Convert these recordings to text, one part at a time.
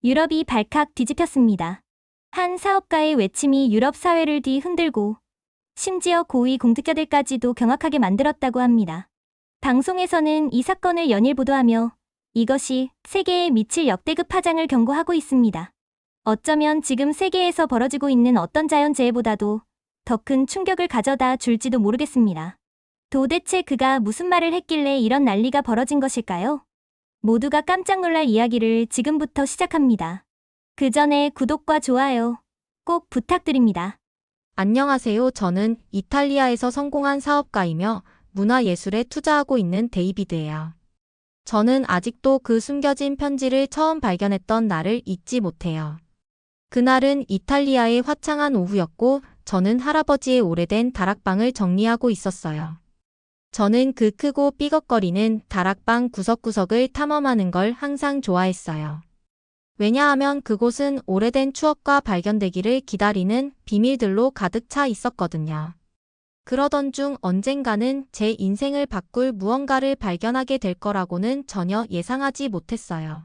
유럽이 발칵 뒤집혔습니다. 한 사업가의 외침이 유럽 사회를 뒤흔들고 심지어 고위 공직자들까지도 경악하게 만들었다고 합니다. 방송에서는 이 사건을 연일 보도하며 이것이 세계에 미칠 역대급 파장을 경고하고 있습니다. 어쩌면 지금 세계에서 벌어지고 있는 어떤 자연재해보다도 더 큰 충격을 가져다 줄지도 모르겠습니다. 도대체 그가 무슨 말을 했길래 이런 난리가 벌어진 것일까요? 모두가 깜짝 놀랄 이야기를 지금부터 시작합니다. 그 전에 구독과 좋아요 꼭 부탁드립니다. 안녕하세요. 저는 이탈리아에서 성공한 사업가이며 문화예술에 투자하고 있는 데이비드예요. 저는 아직도 그 숨겨진 편지를 처음 발견했던 날을 잊지 못해요. 그날은 이탈리아의 화창한 오후였고 저는 할아버지의 오래된 다락방을 정리하고 있었어요. 저는 그 크고 삐걱거리는 다락방 구석구석을 탐험하는 걸 항상 좋아했어요. 왜냐하면 그곳은 오래된 추억과 발견되기를 기다리는 비밀들로 가득 차 있었거든요. 그러던 중 언젠가는 제 인생을 바꿀 무언가를 발견하게 될 거라고는 전혀 예상하지 못했어요.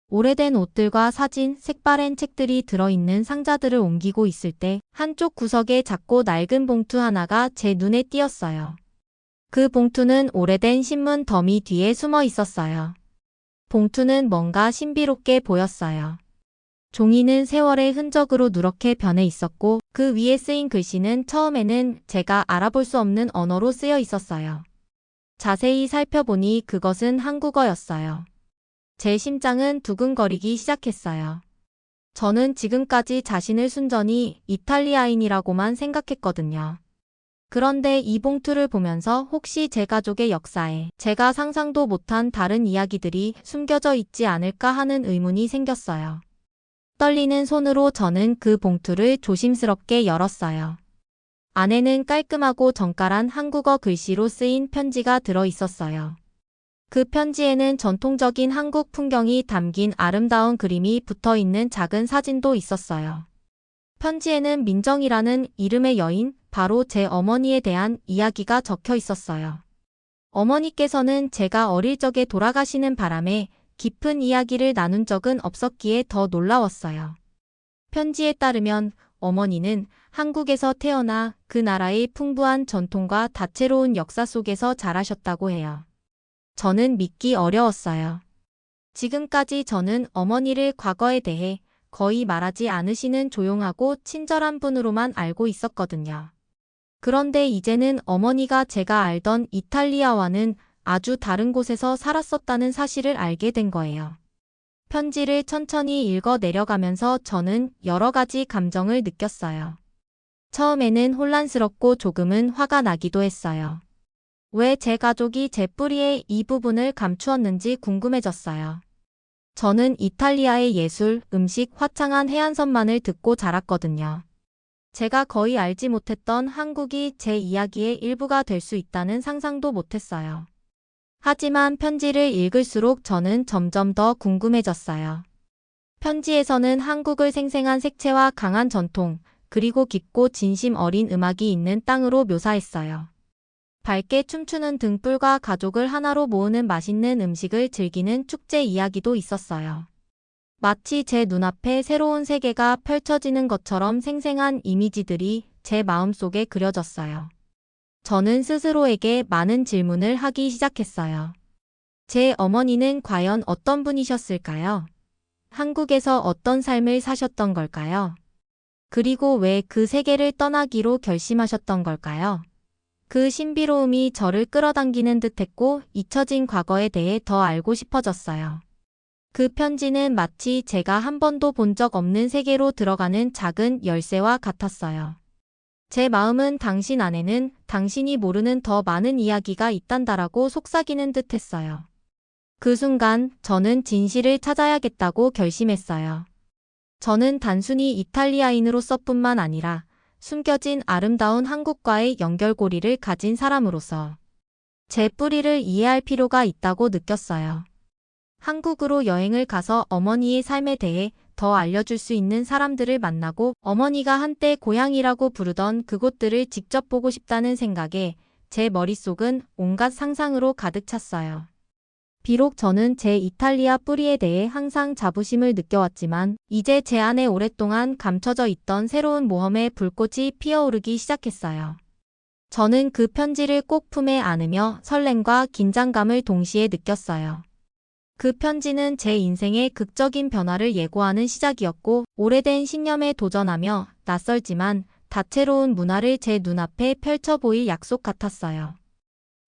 오래된 옷들과 사진, 색바랜 책들이 들어있는 상자들을 옮기고 있을 때 한쪽 구석에 작고 낡은 봉투 하나가 제 눈에 띄었어요. 그 봉투는 오래된 신문 더미 뒤에 숨어 있었어요. 봉투는 뭔가 신비롭게 보였어요. 종이는 세월의 흔적으로 누렇게 변해 있었고 그 위에 쓰인 글씨는 처음에는 제가 알아볼 수 없는 언어로 쓰여 있었어요. 자세히 살펴보니 그것은 한국어였어요. 제 심장은 두근거리기 시작했어요. 저는 지금까지 자신을 순전히 이탈리아인이라고만 생각했거든요. 그런데 이 봉투를 보면서 혹시 제 가족의 역사에 제가 상상도 못한 다른 이야기들이 숨겨져 있지 않을까 하는 의문이 생겼어요. 떨리는 손으로 저는 그 봉투를 조심스럽게 열었어요. 안에는 깔끔하고 정갈한 한국어 글씨로 쓰인 편지가 들어 있었어요. 그 편지에는 전통적인 한국 풍경이 담긴 아름다운 그림이 붙어 있는 작은 사진도 있었어요. 편지에는 민정이라는 이름의 여인, 바로 제 어머니에 대한 이야기가 적혀 있었어요. 어머니께서는 제가 어릴 적에 돌아가시는 바람에 깊은 이야기를 나눈 적은 없었기에 더 놀라웠어요. 편지에 따르면 어머니는 한국에서 태어나 그 나라의 풍부한 전통과 다채로운 역사 속에서 자라셨다고 해요. 저는 믿기 어려웠어요. 지금까지 저는 어머니를 과거에 대해 거의 말하지 않으시는 조용하고 친절한 분으로만 알고 있었거든요. 그런데 이제는 어머니가 제가 알던 이탈리아와는 아주 다른 곳에서 살았었다는 사실을 알게 된 거예요. 편지를 천천히 읽어 내려가면서 저는 여러 가지 감정을 느꼈어요. 처음에는 혼란스럽고 조금은 화가 나기도 했어요. 왜 제 가족이 제 뿌리의 이 부분을 감추었는지 궁금해졌어요. 저는 이탈리아의 예술, 음식, 화창한 해안선만을 듣고 자랐거든요. 제가 거의 알지 못했던 한국이 제 이야기의 일부가 될 수 있다는 상상도 못했어요. 하지만 편지를 읽을수록 저는 점점 더 궁금해졌어요. 편지에서는 한국을 생생한 색채와 강한 전통, 그리고 깊고 진심 어린 음악이 있는 땅으로 묘사했어요. 밝게 춤추는 등불과 가족을 하나로 모으는 맛있는 음식을 즐기는 축제 이야기도 있었어요. 마치 제 눈앞에 새로운 세계가 펼쳐지는 것처럼 생생한 이미지들이 제 마음속에 그려졌어요. 저는 스스로에게 많은 질문을 하기 시작했어요. 제 어머니는 과연 어떤 분이셨을까요? 한국에서 어떤 삶을 사셨던 걸까요? 그리고 왜 그 세계를 떠나기로 결심하셨던 걸까요? 그 신비로움이 저를 끌어당기는 듯했고 잊혀진 과거에 대해 더 알고 싶어졌어요. 그 편지는 마치 제가 한 번도 본 적 없는 세계로 들어가는 작은 열쇠와 같았어요. 제 마음은 당신 안에는 당신이 모르는 더 많은 이야기가 있단다라고 속삭이는 듯했어요. 그 순간 저는 진실을 찾아야겠다고 결심했어요. 저는 단순히 이탈리아인으로서뿐만 아니라 숨겨진 아름다운 한국과의 연결고리를 가진 사람으로서 제 뿌리를 이해할 필요가 있다고 느꼈어요. 한국으로 여행을 가서 어머니의 삶에 대해 더 알려줄 수 있는 사람들을 만나고 어머니가 한때 고향이라고 부르던 그곳들을 직접 보고 싶다는 생각에 제 머릿속은 온갖 상상으로 가득 찼어요. 비록 저는 제 이탈리아 뿌리에 대해 항상 자부심을 느껴왔지만 이제 제 안에 오랫동안 감춰져 있던 새로운 모험의 불꽃이 피어오르기 시작했어요. 저는 그 편지를 꼭 품에 안으며 설렘과 긴장감을 동시에 느꼈어요. 그 편지는 제 인생의 극적인 변화를 예고하는 시작이었고, 오래된 신념에 도전하며 낯설지만 다채로운 문화를 제 눈앞에 펼쳐 보일 약속 같았어요.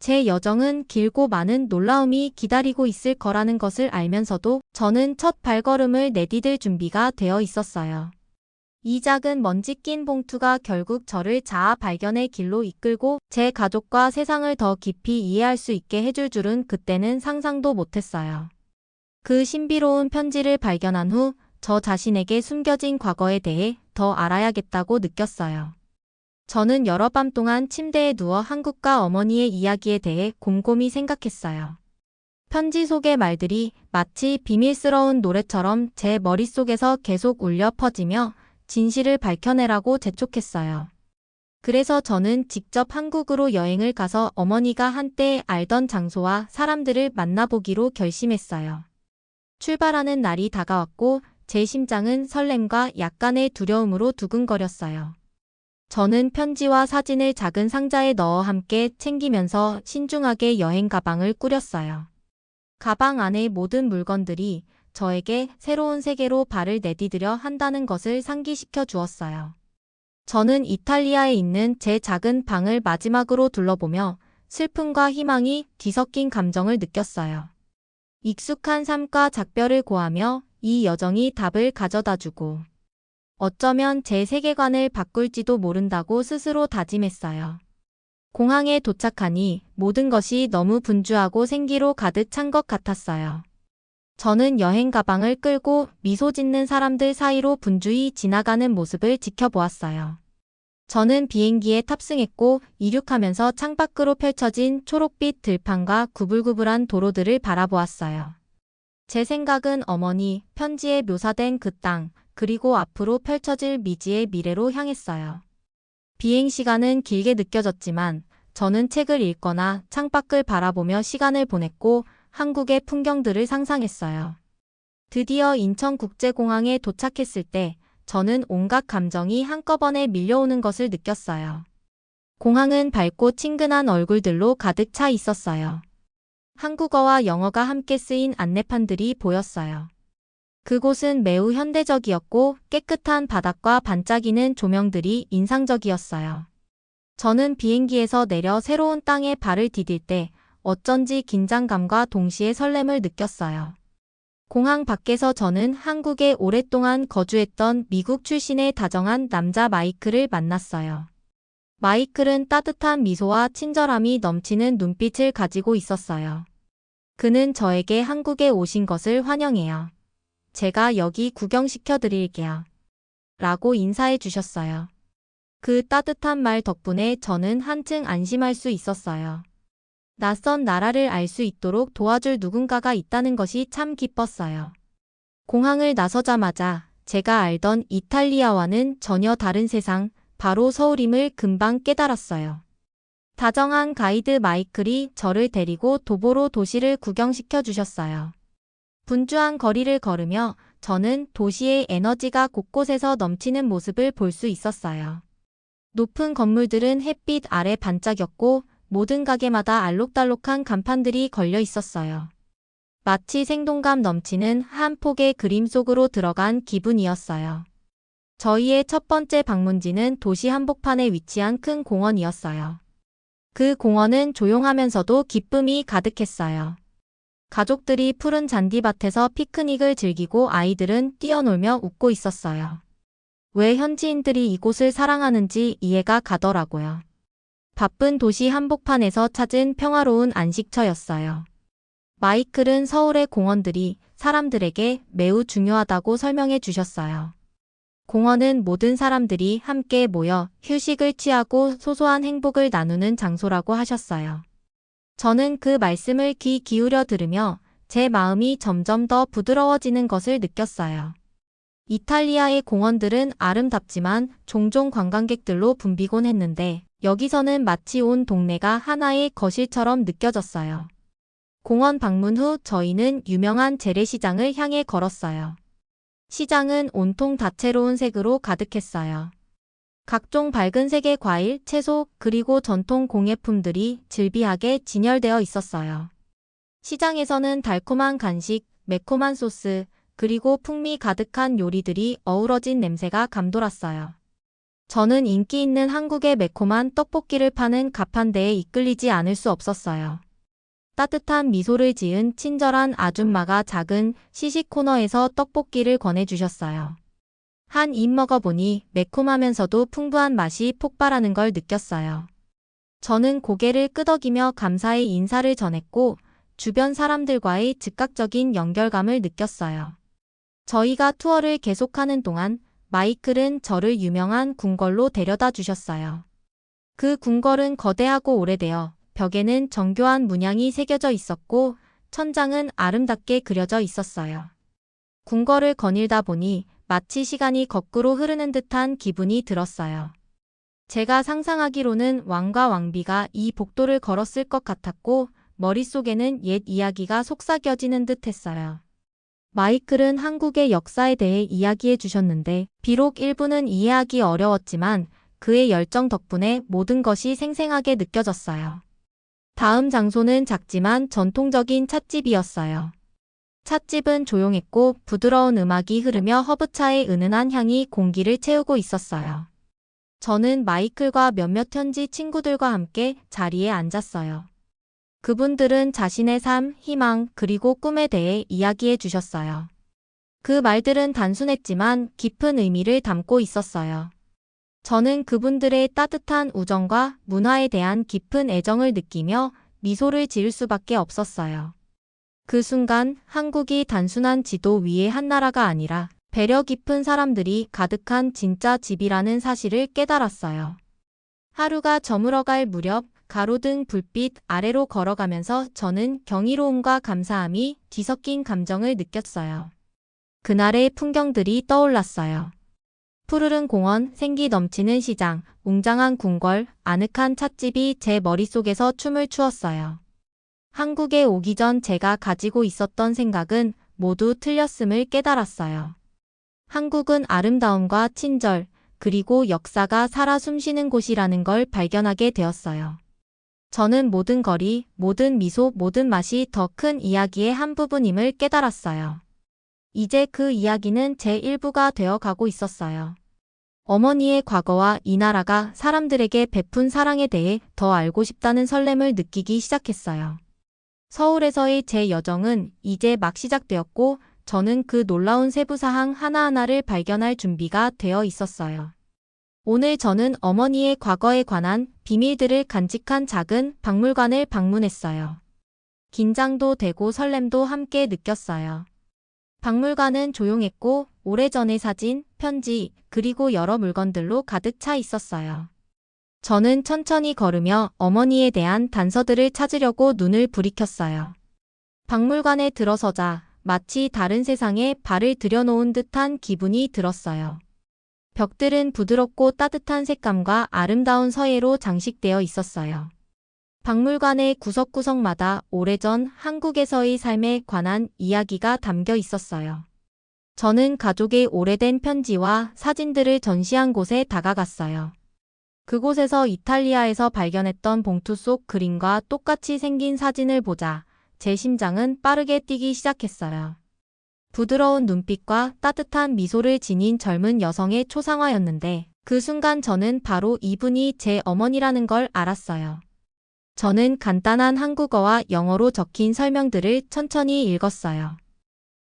제 여정은 길고 많은 놀라움이 기다리고 있을 거라는 것을 알면서도 저는 첫 발걸음을 내디딜 준비가 되어 있었어요. 이 작은 먼지 낀 봉투가 결국 저를 자아 발견의 길로 이끌고 제 가족과 세상을 더 깊이 이해할 수 있게 해줄 줄은 그때는 상상도 못했어요. 그 신비로운 편지를 발견한 후 저 자신에게 숨겨진 과거에 대해 더 알아야겠다고 느꼈어요. 저는 여러 밤 동안 침대에 누워 한국과 어머니의 이야기에 대해 곰곰이 생각했어요. 편지 속의 말들이 마치 비밀스러운 노래처럼 제 머릿속에서 계속 울려 퍼지며 진실을 밝혀내라고 재촉했어요. 그래서 저는 직접 한국으로 여행을 가서 어머니가 한때 알던 장소와 사람들을 만나보기로 결심했어요. 출발하는 날이 다가왔고 제 심장은 설렘과 약간의 두려움으로 두근거렸어요. 저는 편지와 사진을 작은 상자에 넣어 함께 챙기면서 신중하게 여행 가방을 꾸렸어요. 가방 안의 모든 물건들이 저에게 새로운 세계로 발을 내디디려 한다는 것을 상기시켜 주었어요. 저는 이탈리아에 있는 제 작은 방을 마지막으로 둘러보며 슬픔과 희망이 뒤섞인 감정을 느꼈어요. 익숙한 삶과 작별을 고하며 이 여정이 답을 가져다주고 어쩌면 제 세계관을 바꿀지도 모른다고 스스로 다짐했어요. 공항에 도착하니 모든 것이 너무 분주하고 생기로 가득 찬 것 같았어요. 저는 여행 가방을 끌고 미소 짓는 사람들 사이로 분주히 지나가는 모습을 지켜보았어요. 저는 비행기에 탑승했고 이륙하면서 창밖으로 펼쳐진 초록빛 들판과 구불구불한 도로들을 바라보았어요. 제 생각은 어머니, 편지에 묘사된 그 땅, 그리고 앞으로 펼쳐질 미지의 미래로 향했어요. 비행 시간은 길게 느껴졌지만 저는 책을 읽거나 창밖을 바라보며 시간을 보냈고 한국의 풍경들을 상상했어요. 드디어 인천국제공항에 도착했을 때 저는 온갖 감정이 한꺼번에 밀려오는 것을 느꼈어요. 공항은 밝고 친근한 얼굴들로 가득 차 있었어요. 한국어와 영어가 함께 쓰인 안내판들이 보였어요. 그곳은 매우 현대적이었고 깨끗한 바닥과 반짝이는 조명들이 인상적이었어요. 저는 비행기에서 내려 새로운 땅에 발을 디딜 때 어쩐지 긴장감과 동시에 설렘을 느꼈어요. 공항 밖에서 저는 한국에 오랫동안 거주했던 미국 출신의 다정한 남자 마이클을 만났어요. 마이클은 따뜻한 미소와 친절함이 넘치는 눈빛을 가지고 있었어요. 그는 저에게 한국에 오신 것을 환영해요. 제가 여기 구경시켜 드릴게요. 라고 인사해 주셨어요. 그 따뜻한 말 덕분에 저는 한층 안심할 수 있었어요. 낯선 나라를 알 수 있도록 도와줄 누군가가 있다는 것이 참 기뻤어요. 공항을 나서자마자 제가 알던 이탈리아와는 전혀 다른 세상, 바로 서울임을 금방 깨달았어요. 다정한 가이드 마이클이 저를 데리고 도보로 도시를 구경시켜 주셨어요. 분주한 거리를 걸으며 저는 도시의 에너지가 곳곳에서 넘치는 모습을 볼 수 있었어요. 높은 건물들은 햇빛 아래 반짝였고 모든 가게마다 알록달록한 간판들이 걸려 있었어요. 마치 생동감 넘치는 한 폭의 그림 속으로 들어간 기분이었어요. 저희의 첫 번째 방문지는 도시 한복판에 위치한 큰 공원이었어요. 그 공원은 조용하면서도 기쁨이 가득했어요. 가족들이 푸른 잔디밭에서 피크닉을 즐기고 아이들은 뛰어놀며 웃고 있었어요. 왜 현지인들이 이곳을 사랑하는지 이해가 가더라고요. 바쁜 도시 한복판에서 찾은 평화로운 안식처였어요. 마이클은 서울의 공원들이 사람들에게 매우 중요하다고 설명해 주셨어요. 공원은 모든 사람들이 함께 모여 휴식을 취하고 소소한 행복을 나누는 장소라고 하셨어요. 저는 그 말씀을 귀 기울여 들으며 제 마음이 점점 더 부드러워지는 것을 느꼈어요. 이탈리아의 공원들은 아름답지만 종종 관광객들로 붐비곤 했는데 여기서는 마치 온 동네가 하나의 거실처럼 느껴졌어요. 공원 방문 후 저희는 유명한 재래시장을 향해 걸었어요. 시장은 온통 다채로운 색으로 가득했어요. 각종 밝은 색의 과일, 채소, 그리고 전통 공예품들이 즐비하게 진열되어 있었어요. 시장에서는 달콤한 간식, 매콤한 소스, 그리고 풍미 가득한 요리들이 어우러진 냄새가 감돌았어요. 저는 인기 있는 한국의 매콤한 떡볶이를 파는 가판대에 이끌리지 않을 수 없었어요. 따뜻한 미소를 지은 친절한 아줌마가 작은 시식 코너에서 떡볶이를 권해주셨어요. 한 입 먹어보니 매콤하면서도 풍부한 맛이 폭발하는 걸 느꼈어요. 저는 고개를 끄덕이며 감사의 인사를 전했고 주변 사람들과의 즉각적인 연결감을 느꼈어요. 저희가 투어를 계속하는 동안 마이클은 저를 유명한 궁궐로 데려다 주셨어요. 그 궁궐은 거대하고 오래되어 벽에는 정교한 문양이 새겨져 있었고 천장은 아름답게 그려져 있었어요. 궁궐을 거닐다 보니 마치 시간이 거꾸로 흐르는 듯한 기분이 들었어요. 제가 상상하기로는 왕과 왕비가 이 복도를 걸었을 것 같았고 머릿속에는 옛 이야기가 속삭여지는 듯 했어요. 마이클은 한국의 역사에 대해 이야기해 주셨는데 비록 일부는 이해하기 어려웠지만 그의 열정 덕분에 모든 것이 생생하게 느껴졌어요. 다음 장소는 작지만 전통적인 찻집이었어요. 찻집은 조용했고 부드러운 음악이 흐르며 허브차의 은은한 향이 공기를 채우고 있었어요. 저는 마이클과 몇몇 현지 친구들과 함께 자리에 앉았어요. 그분들은 자신의 삶, 희망, 그리고 꿈에 대해 이야기해 주셨어요. 그 말들은 단순했지만 깊은 의미를 담고 있었어요. 저는 그분들의 따뜻한 우정과 문화에 대한 깊은 애정을 느끼며 미소를 지을 수밖에 없었어요. 그 순간 한국이 단순한 지도 위의 한 나라가 아니라 배려 깊은 사람들이 가득한 진짜 집이라는 사실을 깨달았어요. 하루가 저물어갈 무렵 가로등 불빛 아래로 걸어가면서 저는 경이로움과 감사함이 뒤섞인 감정을 느꼈어요. 그날의 풍경들이 떠올랐어요. 푸르른 공원, 생기 넘치는 시장, 웅장한 궁궐, 아늑한 찻집이 제 머릿속에서 춤을 추었어요. 한국에 오기 전 제가 가지고 있었던 생각은 모두 틀렸음을 깨달았어요. 한국은 아름다움과 친절, 그리고 역사가 살아 숨쉬는 곳이라는 걸 발견하게 되었어요. 저는 모든 거리, 모든 미소, 모든 맛이 더 큰 이야기의 한 부분임을 깨달았어요. 이제 그 이야기는 제 일부가 되어 가고 있었어요. 어머니의 과거와 이 나라가 사람들에게 베푼 사랑에 대해 더 알고 싶다는 설렘을 느끼기 시작했어요. 서울에서의 제 여정은 이제 막 시작되었고 저는 그 놀라운 세부사항 하나하나를 발견할 준비가 되어 있었어요. 오늘 저는 어머니의 과거에 관한 비밀들을 간직한 작은 박물관을 방문했어요. 긴장도 되고 설렘도 함께 느꼈어요. 박물관은 조용했고 오래전의 사진, 편지, 그리고 여러 물건들로 가득 차 있었어요. 저는 천천히 걸으며 어머니에 대한 단서들을 찾으려고 눈을 부리켰어요. 박물관에 들어서자 마치 다른 세상에 발을 들여놓은 듯한 기분이 들었어요. 벽들은 부드럽고 따뜻한 색감과 아름다운 서예로 장식되어 있었어요. 박물관의 구석구석마다 오래전 한국에서의 삶에 관한 이야기가 담겨 있었어요. 저는 가족의 오래된 편지와 사진들을 전시한 곳에 다가갔어요. 그곳에서 이탈리아에서 발견했던 봉투 속 그림과 똑같이 생긴 사진을 보자 제 심장은 빠르게 뛰기 시작했어요. 부드러운 눈빛과 따뜻한 미소를 지닌 젊은 여성의 초상화였는데 그 순간 저는 바로 이분이 제 어머니라는 걸 알았어요. 저는 간단한 한국어와 영어로 적힌 설명들을 천천히 읽었어요.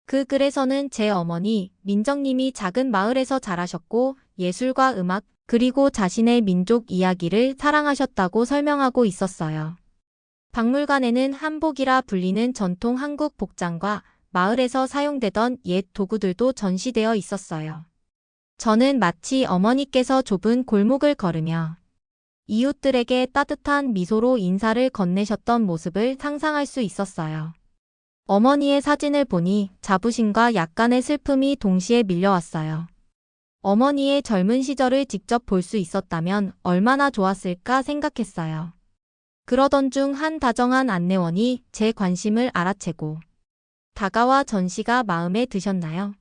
그 글에서는 제 어머니 민정님이 작은 마을에서 자라셨고 예술과 음악 그리고 자신의 민족 이야기를 사랑하셨다고 설명하고 있었어요. 박물관에는 한복이라 불리는 전통 한국 복장과 마을에서 사용되던 옛 도구들도 전시되어 있었어요. 저는 마치 어머니께서 좁은 골목을 걸으며 이웃들에게 따뜻한 미소로 인사를 건네셨던 모습을 상상할 수 있었어요. 어머니의 사진을 보니 자부심과 약간의 슬픔이 동시에 밀려왔어요. 어머니의 젊은 시절을 직접 볼 수 있었다면 얼마나 좋았을까 생각했어요. 그러던 중 한 다정한 안내원이 제 관심을 알아채고 다가와 전시가 마음에 드셨나요?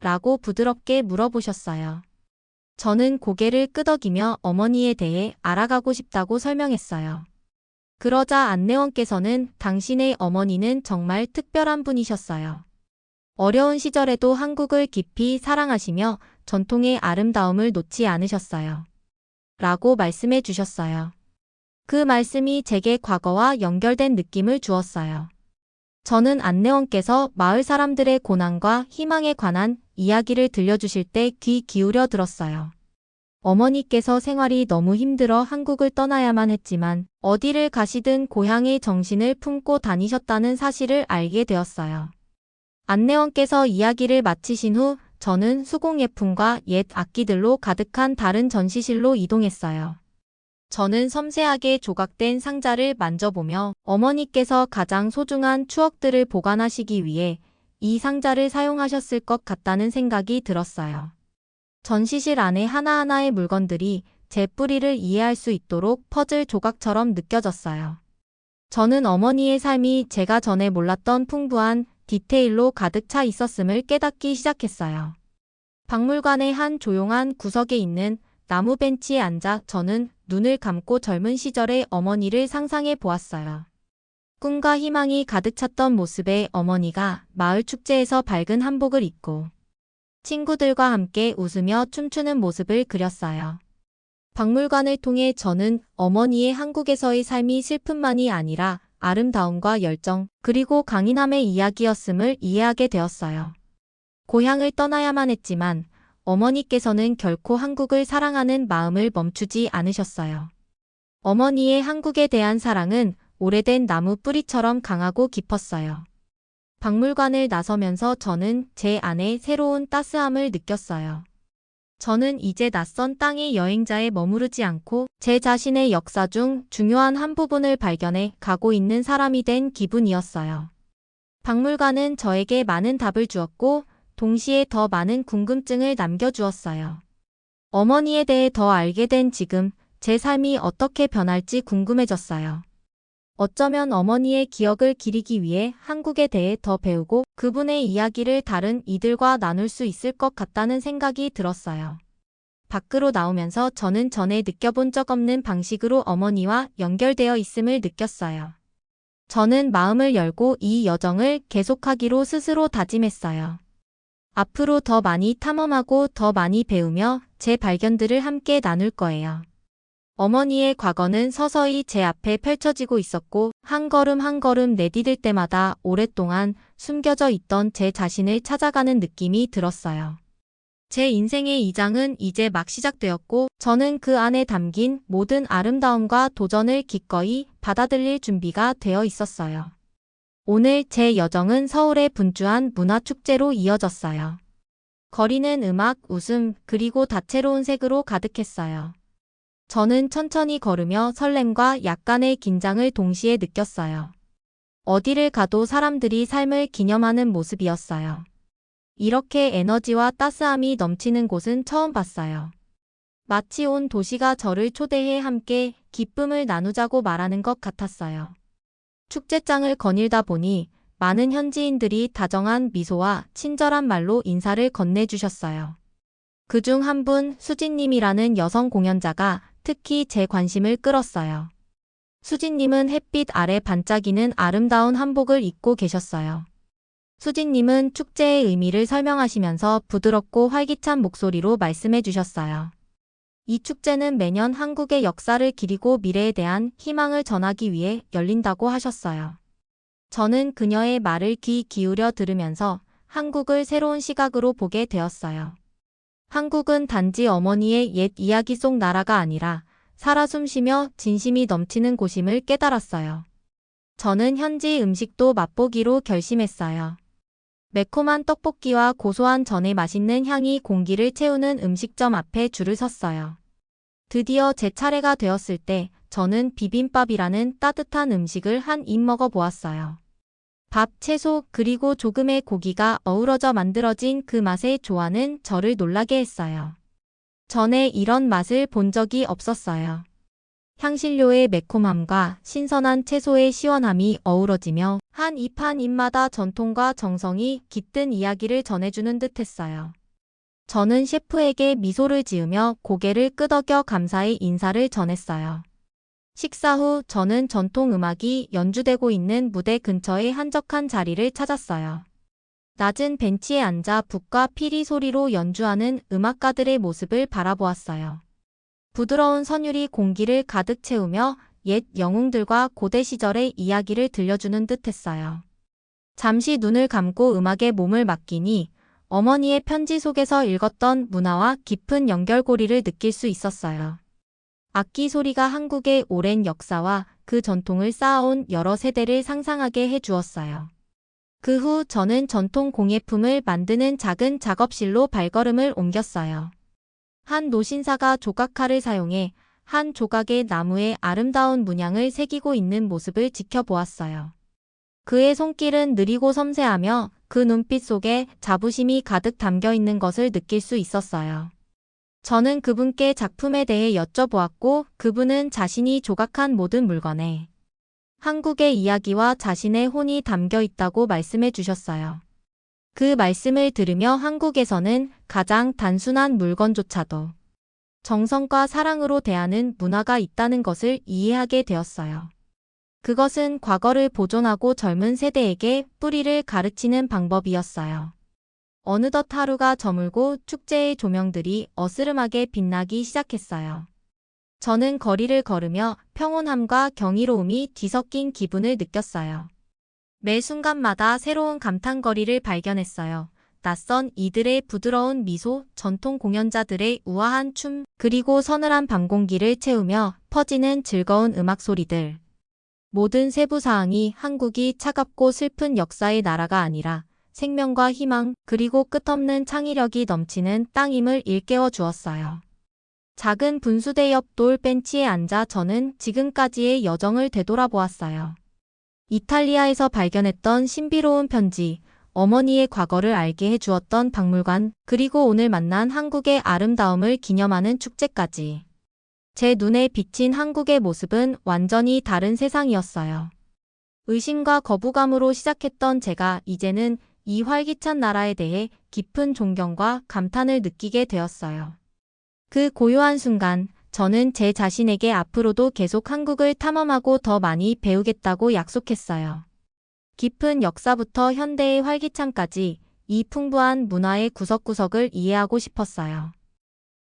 라고 부드럽게 물어보셨어요. 저는 고개를 끄덕이며 어머니에 대해 알아가고 싶다고 설명했어요. 그러자 안내원께서는 당신의 어머니는 정말 특별한 분이셨어요. 어려운 시절에도 한국을 깊이 사랑하시며 전통의 아름다움을 놓지 않으셨어요. 라고 말씀해 주셨어요. 그 말씀이 제게 과거와 연결된 느낌을 주었어요. 저는 안내원께서 마을 사람들의 고난과 희망에 관한 이야기를 들려주실 때 귀 기울여 들었어요. 어머니께서 생활이 너무 힘들어 한국을 떠나야만 했지만 어디를 가시든 고향의 정신을 품고 다니셨다는 사실을 알게 되었어요. 안내원께서 이야기를 마치신 후 저는 수공예품과 옛 악기들로 가득한 다른 전시실로 이동했어요. 저는 섬세하게 조각된 상자를 만져보며 어머니께서 가장 소중한 추억들을 보관하시기 위해 이 상자를 사용하셨을 것 같다는 생각이 들었어요. 전시실 안에 하나하나의 물건들이 제 뿌리를 이해할 수 있도록 퍼즐 조각처럼 느껴졌어요. 저는 어머니의 삶이 제가 전에 몰랐던 풍부한 디테일로 가득 차 있었음을 깨닫기 시작했어요. 박물관의 한 조용한 구석에 있는 나무 벤치에 앉아 저는 눈을 감고 젊은 시절의 어머니를 상상해 보았어요. 꿈과 희망이 가득 찼던 모습의 어머니가 마을 축제에서 밝은 한복을 입고 친구들과 함께 웃으며 춤추는 모습을 그렸어요. 박물관을 통해 저는 어머니의 한국에서의 삶이 슬픔만이 아니라 아름다움과 열정, 그리고 강인함의 이야기였음을 이해하게 되었어요. 고향을 떠나야만 했지만 어머니께서는 결코 한국을 사랑하는 마음을 멈추지 않으셨어요. 어머니의 한국에 대한 사랑은 오래된 나무 뿌리처럼 강하고 깊었어요. 박물관을 나서면서 저는 제 안에 새로운 따스함을 느꼈어요. 저는 이제 낯선 땅의 여행자에 머무르지 않고 제 자신의 역사 중 중요한 한 부분을 발견해 가고 있는 사람이 된 기분이었어요. 박물관은 저에게 많은 답을 주었고 동시에 더 많은 궁금증을 남겨주었어요. 어머니에 대해 더 알게 된 지금 제 삶이 어떻게 변할지 궁금해졌어요. 어쩌면 어머니의 기억을 기리기 위해 한국에 대해 더 배우고 그분의 이야기를 다른 이들과 나눌 수 있을 것 같다는 생각이 들었어요. 밖으로 나오면서 저는 전에 느껴본 적 없는 방식으로 어머니와 연결되어 있음을 느꼈어요. 저는 마음을 열고 이 여정을 계속하기로 스스로 다짐했어요. 앞으로 더 많이 탐험하고 더 많이 배우며 제 발견들을 함께 나눌 거예요. 어머니의 과거는 서서히 제 앞에 펼쳐지고 있었고 한 걸음 한 걸음 내디딜 때마다 오랫동안 숨겨져 있던 제 자신을 찾아가는 느낌이 들었어요. 제 인생의 이 장은 이제 막 시작되었고 저는 그 안에 담긴 모든 아름다움과 도전을 기꺼이 받아들일 준비가 되어 있었어요. 오늘 제 여정은 서울의 분주한 문화축제로 이어졌어요. 거리는 음악, 웃음, 그리고 다채로운 색으로 가득했어요. 저는 천천히 걸으며 설렘과 약간의 긴장을 동시에 느꼈어요. 어디를 가도 사람들이 삶을 기념하는 모습이었어요. 이렇게 에너지와 따스함이 넘치는 곳은 처음 봤어요. 마치 온 도시가 저를 초대해 함께 기쁨을 나누자고 말하는 것 같았어요. 축제장을 거닐다 보니 많은 현지인들이 다정한 미소와 친절한 말로 인사를 건네주셨어요. 그중 한 분 수진님이라는 여성 공연자가 특히 제 관심을 끌었어요. 수진님은 햇빛 아래 반짝이는 아름다운 한복을 입고 계셨어요. 수진님은 축제의 의미를 설명하시면서 부드럽고 활기찬 목소리로 말씀해 주셨어요. 이 축제는 매년 한국의 역사를 기리고 미래에 대한 희망을 전하기 위해 열린다고 하셨어요. 저는 그녀의 말을 귀 기울여 들으면서 한국을 새로운 시각으로 보게 되었어요. 한국은 단지 어머니의 옛 이야기 속 나라가 아니라 살아 숨쉬며 진심이 넘치는 곳임을 깨달았어요. 저는 현지 음식도 맛보기로 결심했어요. 매콤한 떡볶이와 고소한 전의 맛있는 향이 공기를 채우는 음식점 앞에 줄을 섰어요. 드디어 제 차례가 되었을 때 저는 비빔밥이라는 따뜻한 음식을 한 입 먹어보았어요. 밥, 채소, 그리고 조금의 고기가 어우러져 만들어진 그 맛의 조화는 저를 놀라게 했어요. 전에 이런 맛을 본 적이 없었어요. 향신료의 매콤함과 신선한 채소의 시원함이 어우러지며 한 입 한 입마다 전통과 정성이 깃든 이야기를 전해주는 듯했어요. 저는 셰프에게 미소를 지으며 고개를 끄덕여 감사의 인사를 전했어요. 식사 후 저는 전통 음악이 연주되고 있는 무대 근처의 한적한 자리를 찾았어요. 낮은 벤치에 앉아 북과 피리 소리로 연주하는 음악가들의 모습을 바라보았어요. 부드러운 선율이 공기를 가득 채우며 옛 영웅들과 고대 시절의 이야기를 들려주는 듯했어요. 잠시 눈을 감고 음악에 몸을 맡기니 어머니의 편지 속에서 읽었던 문화와 깊은 연결고리를 느낄 수 있었어요. 악기 소리가 한국의 오랜 역사와 그 전통을 쌓아온 여러 세대를 상상하게 해주었어요. 그 후 저는 전통 공예품을 만드는 작은 작업실로 발걸음을 옮겼어요. 한 노신사가 조각칼을 사용해 한 조각의 나무에 아름다운 문양을 새기고 있는 모습을 지켜보았어요. 그의 손길은 느리고 섬세하며 그 눈빛 속에 자부심이 가득 담겨 있는 것을 느낄 수 있었어요. 저는 그분께 작품에 대해 여쭤보았고 그분은 자신이 조각한 모든 물건에 한국의 이야기와 자신의 혼이 담겨 있다고 말씀해 주셨어요. 그 말씀을 들으며 한국에서는 가장 단순한 물건조차도 정성과 사랑으로 대하는 문화가 있다는 것을 이해하게 되었어요. 그것은 과거를 보존하고 젊은 세대에게 뿌리를 가르치는 방법이었어요. 어느덧 하루가 저물고 축제의 조명들이 어스름하게 빛나기 시작했어요. 저는 거리를 걸으며 평온함과 경이로움이 뒤섞인 기분을 느꼈어요. 매 순간마다 새로운 감탄거리를 발견했어요. 낯선 이들의 부드러운 미소, 전통 공연자들의 우아한 춤, 그리고 서늘한 밤 공기를 채우며 퍼지는 즐거운 음악 소리들. 모든 세부사항이 한국이 차갑고 슬픈 역사의 나라가 아니라 생명과 희망, 그리고 끝없는 창의력이 넘치는 땅임을 일깨워 주었어요. 작은 분수대 옆 돌 벤치에 앉아 저는 지금까지의 여정을 되돌아보았어요. 이탈리아에서 발견했던 신비로운 편지, 어머니의 과거를 알게 해주었던 박물관, 그리고 오늘 만난 한국의 아름다움을 기념하는 축제까지. 제 눈에 비친 한국의 모습은 완전히 다른 세상이었어요. 의심과 거부감으로 시작했던 제가 이제는 이 활기찬 나라에 대해 깊은 존경과 감탄을 느끼게 되었어요. 그 고요한 순간, 저는 제 자신에게 앞으로도 계속 한국을 탐험하고 더 많이 배우겠다고 약속했어요. 깊은 역사부터 현대의 활기찬까지 이 풍부한 문화의 구석구석을 이해하고 싶었어요.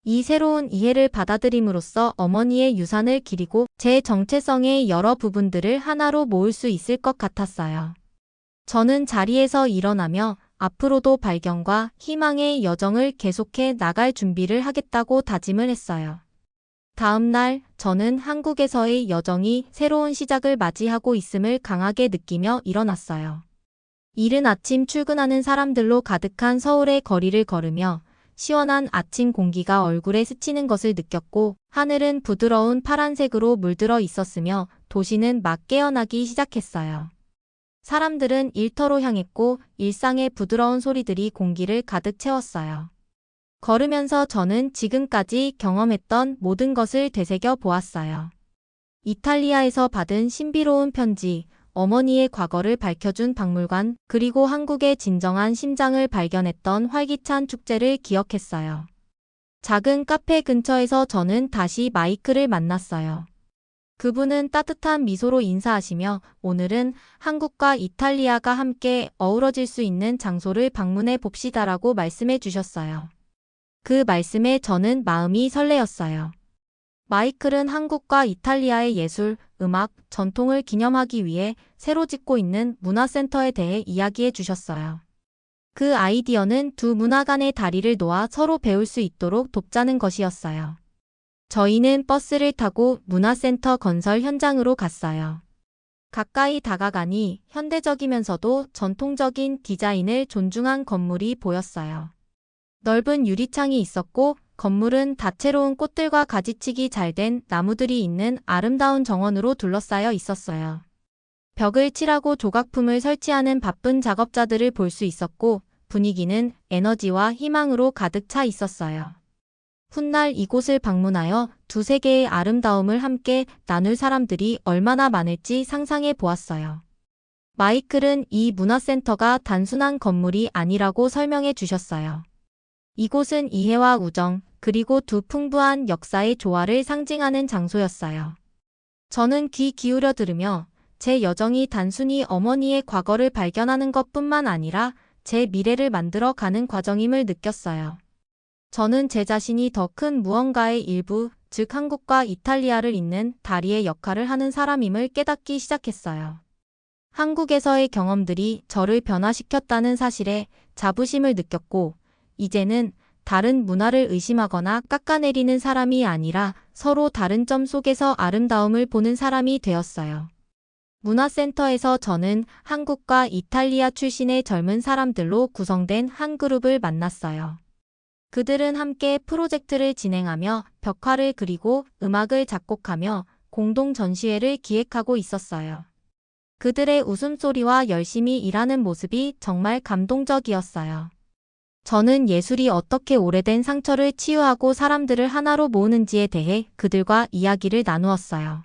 이 새로운 이해를 받아들임으로써 어머니의 유산을 기리고 제 정체성의 여러 부분들을 하나로 모을 수 있을 것 같았어요. 저는 자리에서 일어나며 앞으로도 발견과 희망의 여정을 계속해 나갈 준비를 하겠다고 다짐을 했어요. 다음 날, 저는 한국에서의 여정이 새로운 시작을 맞이하고 있음을 강하게 느끼며 일어났어요. 이른 아침 출근하는 사람들로 가득한 서울의 거리를 걸으며 시원한 아침 공기가 얼굴에 스치는 것을 느꼈고 하늘은 부드러운 파란색으로 물들어 있었으며 도시는 막 깨어나기 시작했어요. 사람들은 일터로 향했고 일상의 부드러운 소리들이 공기를 가득 채웠어요. 걸으면서 저는 지금까지 경험했던 모든 것을 되새겨 보았어요. 이탈리아에서 받은 신비로운 편지, 어머니의 과거를 밝혀준 박물관, 그리고 한국의 진정한 심장을 발견했던 활기찬 축제를 기억했어요. 작은 카페 근처에서 저는 다시 마이크를 만났어요. 그분은 따뜻한 미소로 인사하시며 오늘은 한국과 이탈리아가 함께 어우러질 수 있는 장소를 방문해 봅시다라고 말씀해 주셨어요. 그 말씀에 저는 마음이 설레었어요. 마이클은 한국과 이탈리아의 예술, 음악, 전통을 기념하기 위해 새로 짓고 있는 문화센터에 대해 이야기해 주셨어요. 그 아이디어는 두 문화 간의 다리를 놓아 서로 배울 수 있도록 돕자는 것이었어요. 저희는 버스를 타고 문화센터 건설 현장으로 갔어요. 가까이 다가가니 현대적이면서도 전통적인 디자인을 존중한 건물이 보였어요. 넓은 유리창이 있었고 건물은 다채로운 꽃들과 가지치기 잘 된 나무들이 있는 아름다운 정원으로 둘러싸여 있었어요. 벽을 칠하고 조각품을 설치하는 바쁜 작업자들을 볼 수 있었고 분위기는 에너지와 희망으로 가득 차 있었어요. 훗날 이곳을 방문하여 두세 개의 아름다움을 함께 나눌 사람들이 얼마나 많을지 상상해 보았어요. 마이클은 이 문화센터가 단순한 건물이 아니라고 설명해 주셨어요. 이곳은 이해와 우정, 그리고 두 풍부한 역사의 조화를 상징하는 장소였어요. 저는 귀 기울여 들으며 제 여정이 단순히 어머니의 과거를 발견하는 것뿐만 아니라 제 미래를 만들어 가는 과정임을 느꼈어요. 저는 제 자신이 더 큰 무언가의 일부, 즉 한국과 이탈리아를 잇는 다리의 역할을 하는 사람임을 깨닫기 시작했어요. 한국에서의 경험들이 저를 변화시켰다는 사실에 자부심을 느꼈고, 이제는 다른 문화를 의심하거나 깎아내리는 사람이 아니라 서로 다른 점 속에서 아름다움을 보는 사람이 되었어요. 문화센터에서 저는 한국과 이탈리아 출신의 젊은 사람들로 구성된 한 그룹을 만났어요. 그들은 함께 프로젝트를 진행하며 벽화를 그리고 음악을 작곡하며 공동 전시회를 기획하고 있었어요. 그들의 웃음소리와 열심히 일하는 모습이 정말 감동적이었어요. 저는 예술이 어떻게 오래된 상처를 치유하고 사람들을 하나로 모으는지에 대해 그들과 이야기를 나누었어요.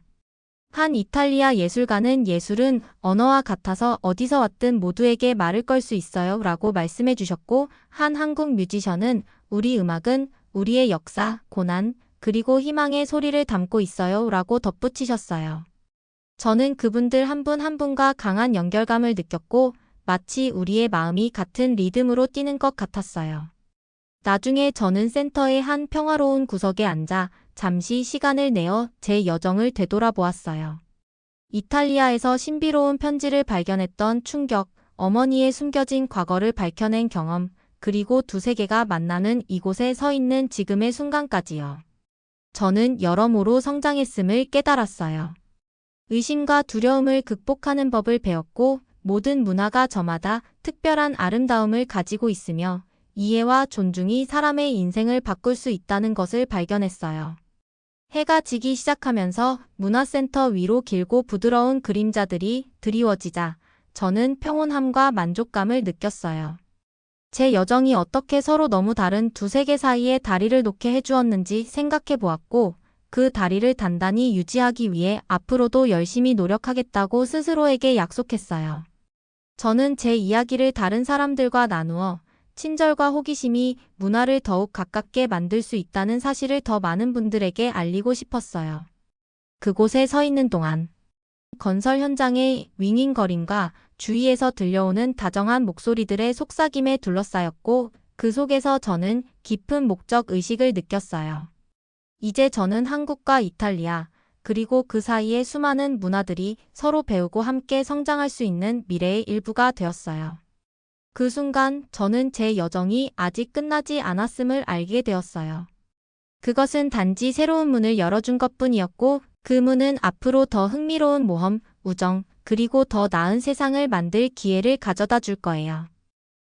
한 이탈리아 예술가는 예술은 언어와 같아서 어디서 왔든 모두에게 말을 걸 수 있어요 라고 말씀해 주셨고, 한 한국 뮤지션은 우리 음악은 우리의 역사, 고난, 그리고 희망의 소리를 담고 있어요 라고 덧붙이셨어요. 저는 그분들 한 분 한 분과 강한 연결감을 느꼈고 마치 우리의 마음이 같은 리듬으로 뛰는 것 같았어요. 나중에 저는 센터의 한 평화로운 구석에 앉아 잠시 시간을 내어 제 여정을 되돌아보았어요. 이탈리아에서 신비로운 편지를 발견했던 충격, 어머니의 숨겨진 과거를 밝혀낸 경험, 그리고 두세 개가 만나는 이곳에 서 있는 지금의 순간까지요. 저는 여러모로 성장했음을 깨달았어요. 의심과 두려움을 극복하는 법을 배웠고, 모든 문화가 저마다 특별한 아름다움을 가지고 있으며 이해와 존중이 사람의 인생을 바꿀 수 있다는 것을 발견했어요. 해가 지기 시작하면서 문화센터 위로 길고 부드러운 그림자들이 드리워지자 저는 평온함과 만족감을 느꼈어요. 제 여정이 어떻게 서로 너무 다른 두 세계 사이에 다리를 놓게 해주었는지 생각해 보았고, 그 다리를 단단히 유지하기 위해 앞으로도 열심히 노력하겠다고 스스로에게 약속했어요. 저는 제 이야기를 다른 사람들과 나누어 친절과 호기심이 문화를 더욱 가깝게 만들 수 있다는 사실을 더 많은 분들에게 알리고 싶었어요. 그곳에 서 있는 동안 건설 현장의 윙윙거림과 주위에서 들려오는 다정한 목소리들의 속삭임에 둘러싸였고, 그 속에서 저는 깊은 목적 의식을 느꼈어요. 이제 저는 한국과 이탈리아, 그리고 그 사이의 수많은 문화들이 서로 배우고 함께 성장할 수 있는 미래의 일부가 되었어요. 그 순간 저는 제 여정이 아직 끝나지 않았음을 알게 되었어요. 그것은 단지 새로운 문을 열어준 것뿐이었고, 그 문은 앞으로 더 흥미로운 모험, 우정, 그리고 더 나은 세상을 만들 기회를 가져다 줄 거예요.